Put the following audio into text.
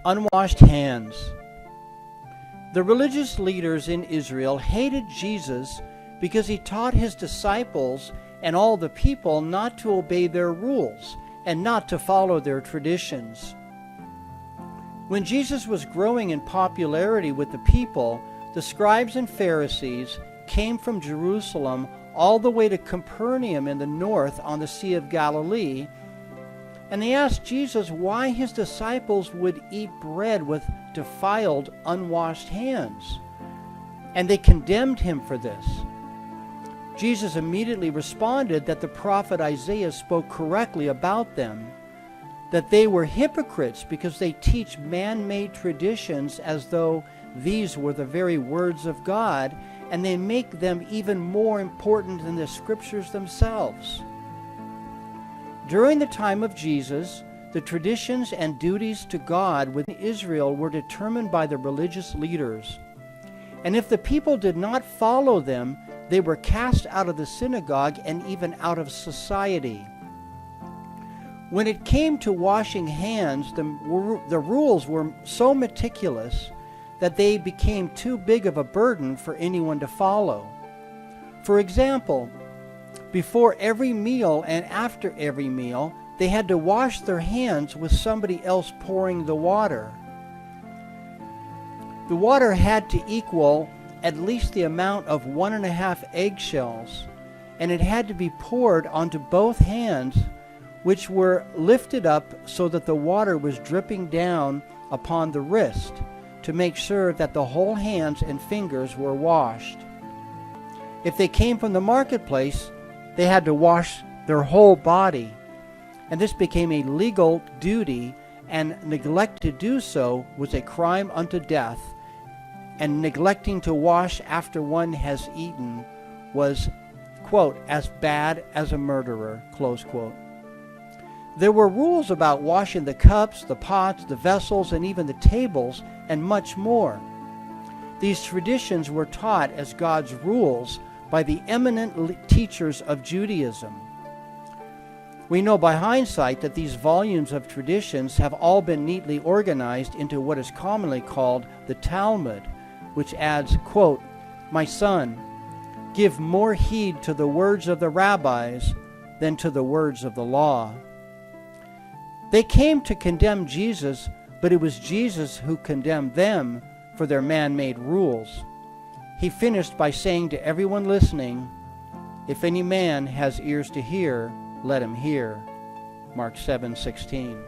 Unwashed hands. The religious leaders in Israel hated Jesus because he taught his disciples and all the people not to obey their rules and not to follow their traditions. When Jesus was growing in popularity with the people, the scribes and Pharisees came from Jerusalem all the way to Capernaum in the north on the Sea of Galilee, and they asked Jesus why his disciples would eat bread with defiled, unwashed hands. And they condemned him for this. Jesus immediately responded that the prophet Isaiah spoke correctly about them, that they were hypocrites because they teach man-made traditions as though these were the very words of God, and they make them even more important than the scriptures themselves. During the time of Jesus, the traditions and duties to God within Israel were determined by the religious leaders. And if the people did not follow them, they were cast out of the synagogue and even out of society. When it came to washing hands, the rules were so meticulous that they became too big of a burden for anyone to follow. For example, before every meal and after every meal, they had to wash their hands with somebody else pouring the water. The water had to equal at least the amount of 1.5 eggshells, and it had to be poured onto both hands, which were lifted up so that the water was dripping down upon the wrist to make sure that the whole hands and fingers were washed. If they came from the marketplace, they had to wash their whole body, and this became a legal duty, and neglect to do so was a crime unto death, and neglecting to wash after one has eaten was, quote, as bad as a murderer, close quote. There were rules about washing the cups, the pots, the vessels, and even the tables, and much more. These traditions were taught as God's rules by the eminent teachers of Judaism. We know by hindsight that these volumes of traditions have all been neatly organized into what is commonly called the Talmud, which adds, quote, "My son, give more heed to the words of the rabbis than to the words of the law." They came to condemn Jesus, but it was Jesus who condemned them for their man-made rules. He finished by saying to everyone listening, "If any man has ears to hear, let him hear." Mark 7:16.